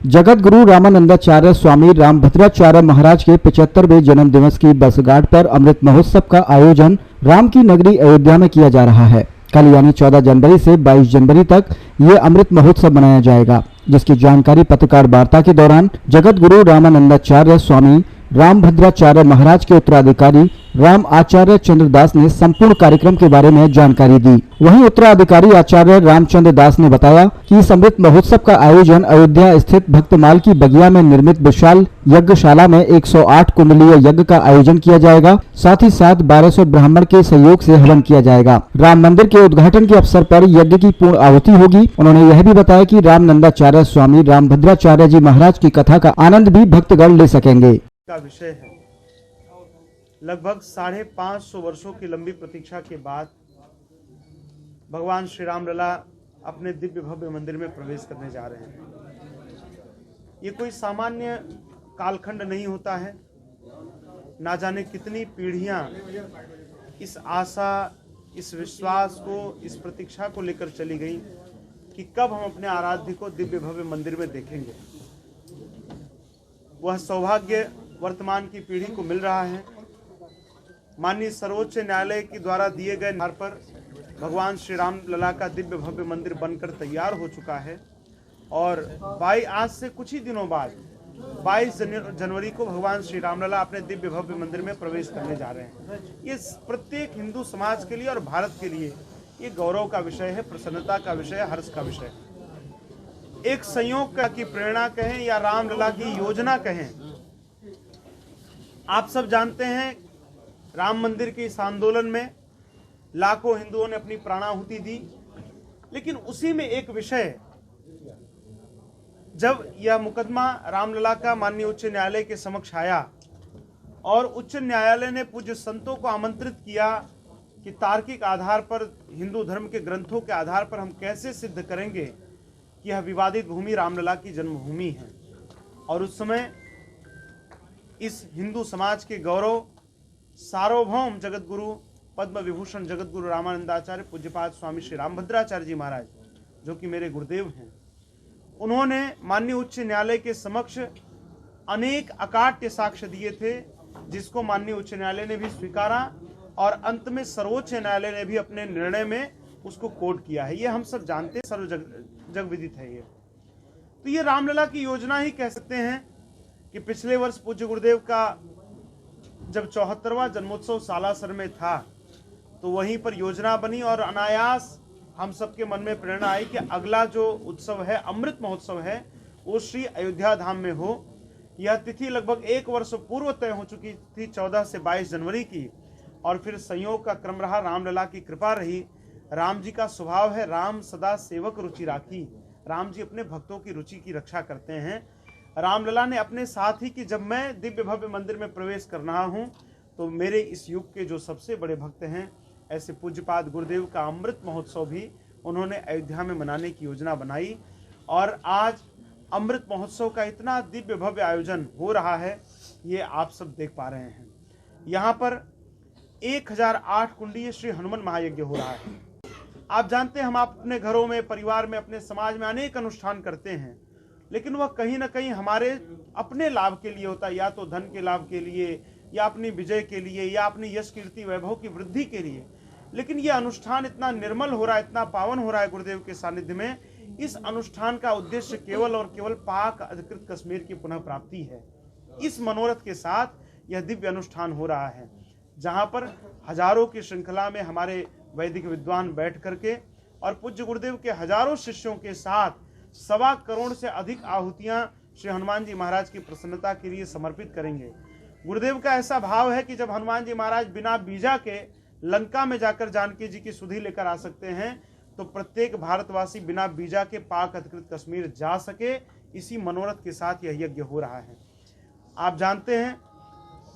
जगत गुरु रामानंदाचार्य स्वामी रामभद्राचार्य महाराज के 75वें जन्म दिवस की वर्षगांठ पर अमृत महोत्सव का आयोजन राम की नगरी अयोध्या में किया जा रहा है। कल यानी 14 जनवरी से 22 जनवरी तक ये अमृत महोत्सव मनाया जाएगा, जिसकी जानकारी पत्रकार वार्ता के दौरान जगत गुरु रामानंदाचार्य स्वामी रामभद्राचार्य महाराज के उत्तराधिकारी राम आचार्य चंद्रदास ने संपूर्ण कार्यक्रम के बारे में जानकारी दी। वहीं उत्तराधिकारी आचार्य रामचंद्र दास ने बताया कि इस अमृत महोत्सव का आयोजन अयोध्या स्थित भक्तमाल की बगिया में निर्मित विशाल यज्ञशाला में 108 कुंडलीय यज्ञ का आयोजन किया जाएगा। साथ ही साथ 1200 ब्राह्मण के सहयोग से हवन किया जाएगा। राम मंदिर के उद्घाटन के अवसर पर यज्ञ की पूर्ण आहुति होगी। उन्होंने यह भी बताया कि रामानंदाचार्य स्वामी रामभद्राचार्य जी महाराज की कथा का आनंद भी भक्तगण ले सकेंगे। का विषय है। लगभग 550 वर्षों की लंबी प्रतीक्षा के बाद भगवान श्री राम लला अपने दिव्य भव्य मंदिर में प्रवेश करने जा रहे हैं। ये कोई सामान्य कालखंड नहीं होता है। ना जाने कितनी पीढ़ियां इस आशा, इस विश्वास को, इस प्रतीक्षा को लेकर चली गई कि कब हम अपने आराध्य को दिव्य भव्य मंदिर में देखेंगे। वह सौभाग्य वर्तमान की पीढ़ी को मिल रहा है। माननीय सर्वोच्च न्यायालय के द्वारा दिए गए आधार पर भगवान श्री राम लला का दिव्य भव्य मंदिर बनकर तैयार हो चुका है और आज से कुछ ही दिनों बाद 22 जनवरी को भगवान श्री राम लला अपने दिव्य भव्य मंदिर में प्रवेश करने जा रहे हैं। ये प्रत्येक हिंदू समाज के लिए और भारत के लिए ये गौरव का विषय है, प्रसन्नता का विषय है, हर्ष का विषय है। एक संयोग की प्रेरणा कहें या राम लला की योजना कहें, आप सब जानते हैं राम मंदिर के इस आंदोलन में लाखों हिंदुओं ने अपनी प्राणाहुति दी। लेकिन उसी में एक विषय, जब यह मुकदमा रामलला का माननीय उच्च न्यायालय के समक्ष आया और उच्च न्यायालय ने पूज्य संतों को आमंत्रित किया कि तार्किक आधार पर, हिंदू धर्म के ग्रंथों के आधार पर हम कैसे सिद्ध करेंगे कि यह विवादित भूमि रामलला की जन्मभूमि है। और उस समय इस हिंदू समाज के गौरव सार्वभौम जगत गुरु पद्म विभूषण जगत गुरु रामानंदाचार्य पूज्यपाद स्वामी श्री रामभद्राचार्य जी महाराज, जो कि मेरे गुरुदेव हैं, उन्होंने माननीय उच्च न्यायालय के समक्ष अनेक अकाट्य साक्ष्य दिए थे, जिसको माननीय उच्च न्यायालय ने भी स्वीकारा और अंत में सर्वोच्च न्यायालय ने भी अपने निर्णय में उसको कोट किया है। ये हम सब जानते हैं, सर्व जग विदित है। ये तो ये रामलला की योजना ही कह सकते हैं कि पिछले वर्ष पूज्य गुरुदेव का जब 74वां जन्मोत्सव सालासर में था तो वहीं पर योजना बनी और अनायास हम सबके मन में प्रेरणा आई कि अगला जो उत्सव है, अमृत महोत्सव है, वो श्री अयोध्या धाम में हो। यह तिथि लगभग 1 वर्ष पूर्व तय हो चुकी थी, 14 से 22 जनवरी की, और फिर संयोग का क्रम रहा, रामलला की कृपा रही। राम जी का स्वभाव है, राम सदा सेवक रुचि राखी। राम जी अपने भक्तों की रुचि की रक्षा करते हैं। रामलला ने अपने साथ ही कि जब मैं दिव्य भव्य मंदिर में प्रवेश कर रहा हूं तो मेरे इस युग के जो सबसे बड़े भक्त हैं, ऐसे पूज्यपाद गुरुदेव का अमृत महोत्सव भी उन्होंने अयोध्या में मनाने की योजना बनाई। और आज अमृत महोत्सव का इतना दिव्य भव्य आयोजन हो रहा है, ये आप सब देख पा रहे हैं। यहाँ पर 1008 कुंडीय श्री हनुमान महायज्ञ हो रहा है। आप जानते हैं, हम अपने घरों में, परिवार में, अपने समाज में अनेक अनुष्ठान करते हैं, लेकिन वह कहीं ना कहीं हमारे अपने लाभ के लिए होता है, या तो धन के लाभ के लिए, या अपनी विजय के लिए, या अपनी यश कीर्ति वैभव की वृद्धि के लिए। लेकिन यह अनुष्ठान इतना निर्मल हो रहा है, इतना पावन हो रहा है गुरुदेव के सानिध्य में। इस अनुष्ठान का उद्देश्य केवल और केवल पाक अधिकृत कश्मीर की पुनः प्राप्ति है। इस मनोरथ के साथ यह दिव्य अनुष्ठान हो रहा है, जहाँ पर हजारों की श्रृंखला में हमारे वैदिक विद्वान बैठ करके और पूज्य गुरुदेव के हजारों शिष्यों के साथ 1.25 करोड़ से अधिक आहुतियां श्री हनुमान जी महाराज की प्रसन्नता के लिए समर्पित करेंगे। गुरुदेव का ऐसा भाव है कि जब हनुमान जी महाराज बिना बीजा के लंका में जाकर जानकी जी की सुधि लेकर आ सकते हैं, तो प्रत्येक भारतवासी बिना बीजा के पाक अधिकृत कश्मीर जा सके, इसी मनोरथ के साथ यह यज्ञ हो रहा है। आप जानते हैं,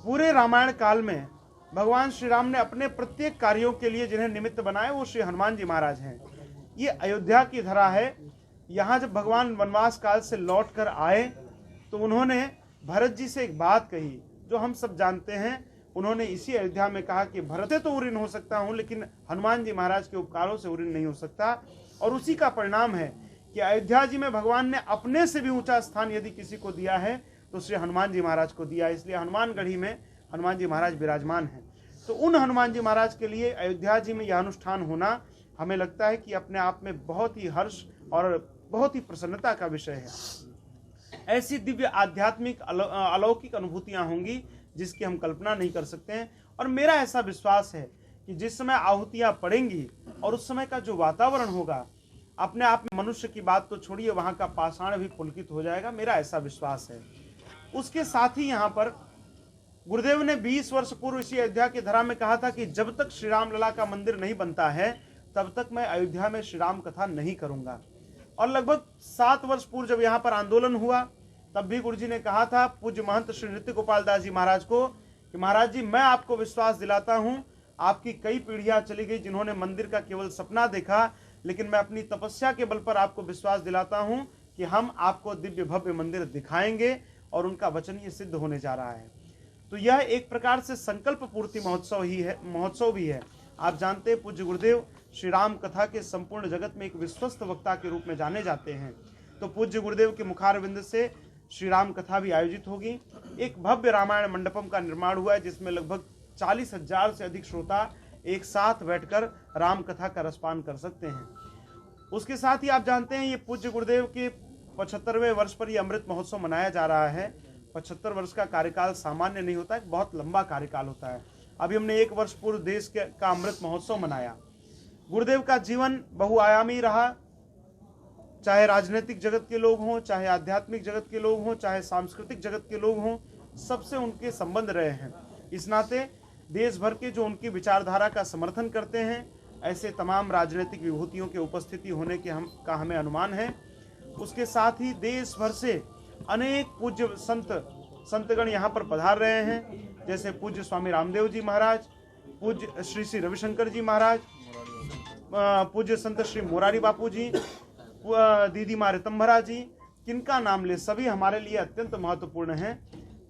पूरे रामायण काल में भगवान श्री राम ने अपने प्रत्येक कार्यों के लिए जिन्हें निमित्त बनाए, वो श्री हनुमान जी महाराज हैं। ये अयोध्या की धरा है। यहाँ जब भगवान वनवास काल से लौट कर आए तो उन्होंने भरत जी से एक बात कही, जो हम सब जानते हैं। उन्होंने इसी अयोध्या में कहा कि भरत तो उऋण हो सकता हूँ, लेकिन हनुमान जी महाराज के उपकारों से उऋण नहीं हो सकता। और उसी का परिणाम है कि अयोध्या जी में भगवान ने अपने से भी ऊंचा स्थान यदि किसी को दिया है तो श्री हनुमान जी महाराज को दिया। इसलिए हनुमानगढ़ी में हनुमान जी महाराज विराजमान हैं। तो उन हनुमान जी महाराज के लिए अयोध्या जी में यह अनुष्ठान होना हमें लगता है कि अपने आप में बहुत ही हर्ष और बहुत ही प्रसन्नता का विषय है। ऐसी दिव्य आध्यात्मिक अलौकिक अनुभूतियां होंगी जिसकी हम कल्पना नहीं कर सकते हैं। और मेरा ऐसा विश्वास है कि जिस समय आहुतियां पड़ेंगी और उस समय का जो वातावरण होगा, अपने आप में मनुष्य की बात तो छोड़िए, वहां का पाषाण भी पुलकित हो जाएगा। मेरा ऐसा विश्वास है। उसके साथ ही यहाँ पर गुरुदेव ने 20 वर्ष पूर्व इसी अयोध्या की धरा में कहा था कि जब तक श्री राम लला का मंदिर नहीं बनता है तब तक मैं अयोध्या में श्री राम कथा नहीं करूंगा। और लगभग 7 वर्ष पूर्व जब यहाँ पर आंदोलन हुआ तब भी गुरुजी ने कहा था पूज्य महंत श्री नृत्य गोपाल दास जी महाराज को कि महाराज जी, मैं आपको विश्वास दिलाता हूँ, आपकी कई पीढ़ियां चली गई जिन्होंने मंदिर का केवल सपना देखा, लेकिन मैं अपनी तपस्या के बल पर आपको विश्वास दिलाता हूँ कि हम आपको दिव्य भव्य मंदिर दिखाएंगे। और उनका वचन ये सिद्ध होने जा रहा है। तो यह एक प्रकार से संकल्प पूर्ति महोत्सव भी है। आप जानते हैं पूज्य गुरुदेव श्री राम कथा के संपूर्ण जगत में एक विश्वस्त वक्ता के रूप में जाने जाते हैं। तो पूज्य गुरुदेव के मुखारविंद से श्री राम कथा भी आयोजित होगी। एक भव्य रामायण मंडपम का निर्माण हुआ है जिसमें लगभग 40,000 से अधिक श्रोता एक साथ बैठकर राम कथा का रसपान कर सकते हैं। उसके साथ ही आप जानते हैं ये पूज्य गुरुदेव के 75वें वर्ष पर यह अमृत महोत्सव मनाया जा रहा है। 75 वर्ष का कार्यकाल सामान्य नहीं होता है, बहुत लंबा कार्यकाल होता है। अभी हमने 1 वर्ष पूर्व देश का अमृत महोत्सव मनाया। गुरुदेव का जीवन बहुआयामी रहा, चाहे राजनीतिक जगत के लोग हों, चाहे आध्यात्मिक जगत के लोग हों, चाहे सांस्कृतिक जगत के लोग हों, सबसे उनके संबंध रहे हैं। इस नाते देश भर के जो उनकी विचारधारा का समर्थन करते हैं, ऐसे तमाम राजनीतिक विभूतियों के उपस्थिति होने के हमें अनुमान है। उसके साथ ही देश भर से अनेक पूज्य संतगण यहाँ पर पधार रहे हैं, जैसे पूज्य स्वामी रामदेव जी महाराज, पूज्य श्री श्री रविशंकर जी महाराज, पूज्य संत श्री मोरारी बापू जी, दीदी माँ रितंभरा जी, किनका नाम ले सभी हमारे लिए अत्यंत महत्वपूर्ण हैं।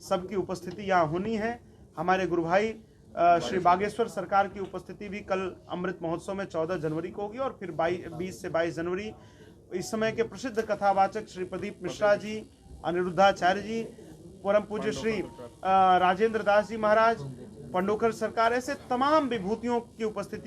सबकी उपस्थिति यहाँ होनी है। हमारे गुरु भाई श्री बागेश्वर सरकार की उपस्थिति भी कल अमृत महोत्सव में 14 जनवरी को होगी और फिर 20 से 22 जनवरी। इस समय के प्रसिद्ध कथावाचक श्री प्रदीप मिश्रा जी, अनिरुद्धाचार्य जी, परम पूज्य श्री राजेंद्र दास जी महाराज, पंडोकर सरकार, ऐसे तमाम विभूतियों की उपस्थिति